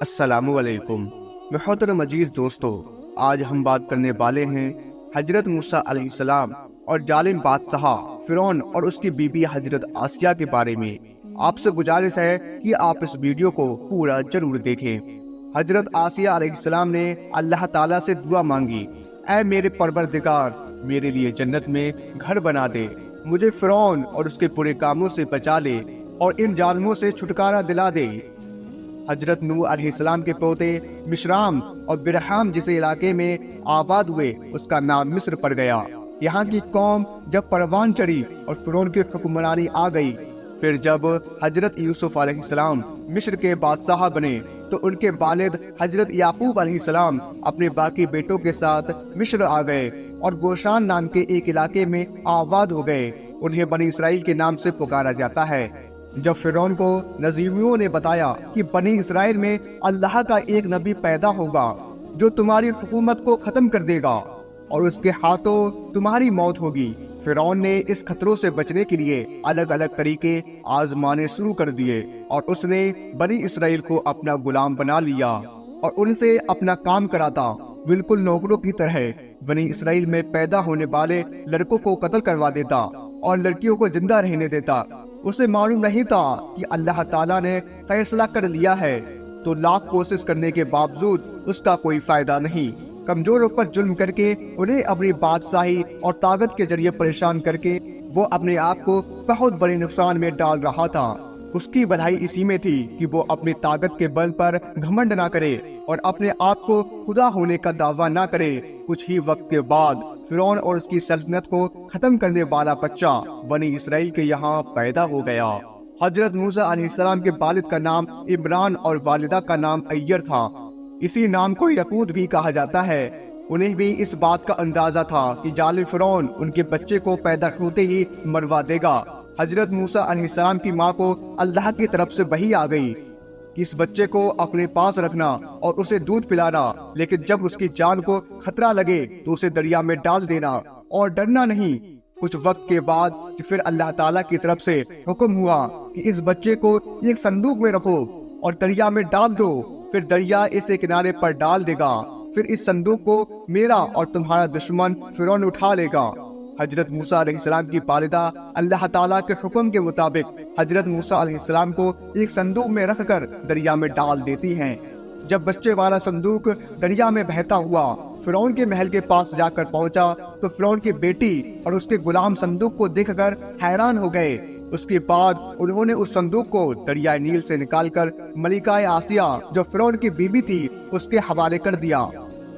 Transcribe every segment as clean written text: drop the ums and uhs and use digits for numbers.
السلام علیکم محترم عزیز دوستو، آج ہم بات کرنے والے ہیں حضرت موسیٰ علیہ السلام اور ظالم بادشاہ فرعون اور اس کی بیوی حضرت آسیہ کے بارے میں۔ آپ سے گزارش ہے کہ آپ اس ویڈیو کو پورا ضرور دیکھیں۔ حضرت آسیہ علیہ السلام نے اللہ تعالیٰ سے دعا مانگی، اے میرے پروردگار، میرے لیے جنت میں گھر بنا دے، مجھے فرعون اور اس کے برے کاموں سے بچا لے اور ان ظالموں سے چھٹکارا دلا دے۔ حضرت نوح علیہ السلام کے پوتے مشرام اور برہام جس علاقے میں آباد ہوئے اس کا نام مصر پڑ گیا۔ یہاں کی قوم جب پروان چڑھی اور فرعون کی حکمرانی آ گئی، پھر جب حضرت یوسف علیہ السلام مصر کے بادشاہ بنے تو ان کے والد حضرت یعقوب علیہ السلام اپنے باقی بیٹوں کے ساتھ مصر آ گئے اور گوشان نام کے ایک علاقے میں آباد ہو گئے۔ انہیں بنی اسرائیل کے نام سے پکارا جاتا ہے۔ جب فرعون کو نظیمیوں نے بتایا کہ بنی اسرائیل میں اللہ کا ایک نبی پیدا ہوگا جو تمہاری حکومت کو ختم کر دے گا اور اس کے ہاتھوں تمہاری موت ہوگی، فرعون نے اس خطروں سے بچنے کے لیے الگ الگ طریقے آزمانے شروع کر دیے اور اس نے بنی اسرائیل کو اپنا غلام بنا لیا اور ان سے اپنا کام کراتا، بالکل نوکروں کی طرح۔ بنی اسرائیل میں پیدا ہونے والے لڑکوں کو قتل کروا دیتا اور لڑکیوں کو زندہ رہنے دیتا۔ اسے معلوم نہیں تھا کہ اللہ تعالیٰ نے فیصلہ کر لیا ہے، تو لاکھ کوشش کرنے کے باوجود اس کا کوئی فائدہ نہیں۔ کمزوروں پر ظلم کر کے انہیں اپنی بادشاہی اور طاقت کے ذریعے پریشان کر کے وہ اپنے آپ کو بہت بڑے نقصان میں ڈال رہا تھا۔ اس کی بھلائی اسی میں تھی کہ وہ اپنی طاقت کے بل پر گھمنڈ نہ کرے اور اپنے آپ کو خدا ہونے کا دعویٰ نہ کرے۔ کچھ ہی وقت کے بعد فرعون اور اس کی سلطنت کو ختم کرنے والا بچہ بنی اسرائیل کے یہاں پیدا ہو گیا۔ حضرت موسیٰ علیہ السلام کے والد کا نام عمران اور والدہ کا نام عیر تھا۔ اسی نام کو یقود بھی کہا جاتا ہے۔ انہیں بھی اس بات کا اندازہ تھا کہ ظالم فرعون ان کے بچے کو پیدا ہوتے ہی مروا دے گا۔ حضرت موسیٰ علیہ السلام کی ماں کو اللہ کی طرف سے وحی آ گئی کہ اس بچے کو اپنے پاس رکھنا اور اسے دودھ پلانا، لیکن جب اس کی جان کو خطرہ لگے تو اسے دریا میں ڈال دینا اور ڈرنا نہیں۔ کچھ وقت کے بعد پھر اللہ تعالیٰ کی طرف سے حکم ہوا کہ اس بچے کو ایک صندوق میں رکھو اور دریا میں ڈال دو، پھر دریا اسے کنارے پر ڈال دے گا، پھر اس صندوق کو میرا اور تمہارا دشمن فرعون اٹھا لے گا۔ حضرت موسیٰ علیہ السلام کی والدہ اللہ تعالیٰ کے حکم کے مطابق حضرت موسیٰ علیہ السلام کو ایک صندوق میں رکھ کر دریا میں ڈال دیتی ہیں۔ جب بچے والا صندوق دریا میں بہتا ہوا فرعون کے محل کے پاس جا کر پہنچا تو فرعون کی بیٹی اور اس کے غلام صندوق کو دیکھ کر حیران ہو گئے۔ اس کے بعد انہوں نے اس صندوق کو دریائے نیل سے نکال کر ملکہ آسیہ جو فرعون کی بیوی تھی اس کے حوالے کر دیا۔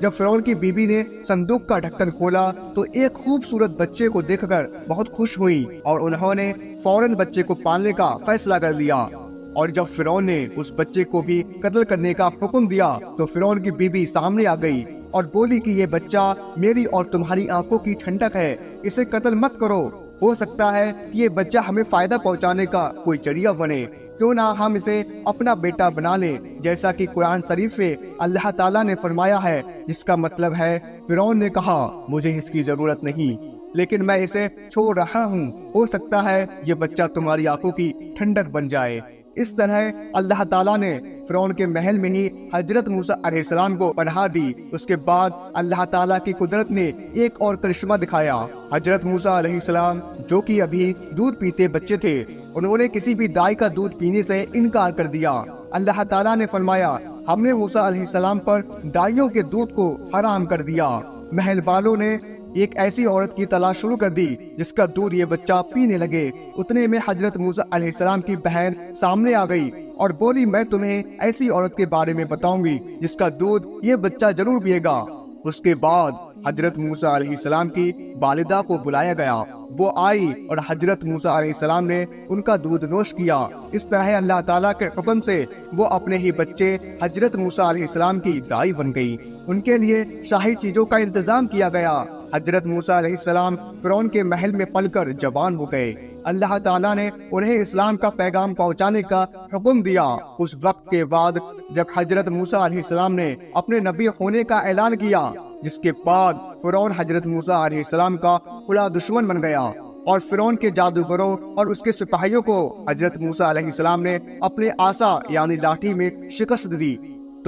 جب فرعون کی بیوی نے صندوق کا ڈھکن کھولا تو ایک خوبصورت بچے کو دیکھ کر بہت خوش ہوئی اور انہوں نے فوراً بچے کو پالنے کا فیصلہ کر لیا۔ اور جب فرعون نے اس بچے کو بھی قتل کرنے کا حکم دیا تو فرعون کی بیوی سامنے آ گئی اور بولی کہ یہ بچہ میری اور تمہاری آنکھوں کی ٹھنڈک ہے، اسے قتل مت کرو، ہو سکتا ہے کہ یہ بچہ ہمیں فائدہ پہنچانے کا کوئی ذریعہ بنے، کیوں نہ ہم اسے اپنا بیٹا بنا لیں، جیسا کہ قرآن شریف میں اللہ تعالیٰ نے فرمایا ہے، جس کا مطلب ہے فرعون نے کہا مجھے اس کی ضرورت نہیں لیکن میں اسے چھوڑ رہا ہوں، ہو سکتا ہے یہ بچہ تمہاری آنکھوں کی ٹھنڈک بن جائے۔ اس طرح اللہ تعالیٰ نے فرعون کے محل میں ہی حضرت موسیٰ علیہ السلام کو پناہ دی۔ اس کے بعد اللہ تعالیٰ کی قدرت نے ایک اور کرشمہ دکھایا۔ حضرت موسیٰ علیہ السلام جو کہ ابھی دودھ پیتے بچے تھے، انہوں نے کسی بھی دائی کا دودھ پینے سے انکار کر دیا۔ اللہ تعالیٰ نے فرمایا ہم نے موسیٰ علیہ السلام پر دائیوں کے دودھ کو حرام کر دیا۔ محل والوں نے ایک ایسی عورت کی تلاش شروع کر دی جس کا دودھ یہ بچہ پینے لگے۔ اتنے میں حضرت موسیٰ علیہ السلام کی بہن سامنے آ گئی اور بولی میں تمہیں ایسی عورت کے بارے میں بتاؤں گی جس کا دودھ یہ بچہ ضرور پیے گا۔ اس کے بعد حضرت موسیٰ علیہ السلام کی والدہ کو بلایا گیا، وہ آئی اور حضرت موسیٰ علیہ السلام نے ان کا دودھ نوش کیا۔ اس طرح اللہ تعالیٰ کے حکم سے وہ اپنے ہی بچے حضرت موسیٰ علیہ السلام کی دائی بن گئی۔ ان کے لیے شاہی چیزوں کا انتظام کیا گیا۔ حضرت موسیٰ علیہ السلام فرعون کے محل میں پل کر جوان ہو گئے۔ اللہ تعالیٰ نے انہیں اسلام کا پیغام پہنچانے کا حکم دیا۔ اس وقت کے بعد جب حضرت موسیٰ علیہ السلام نے اپنے نبی ہونے کا اعلان کیا، جس کے بعد فرعون حضرت موسیٰ علیہ السلام کا کھلا دشمن بن گیا اور فرعون کے جادوگروں اور اس کے سپاہیوں کو حضرت موسیٰ علیہ السلام نے اپنے عصا یعنی لاٹھی میں شکست دی۔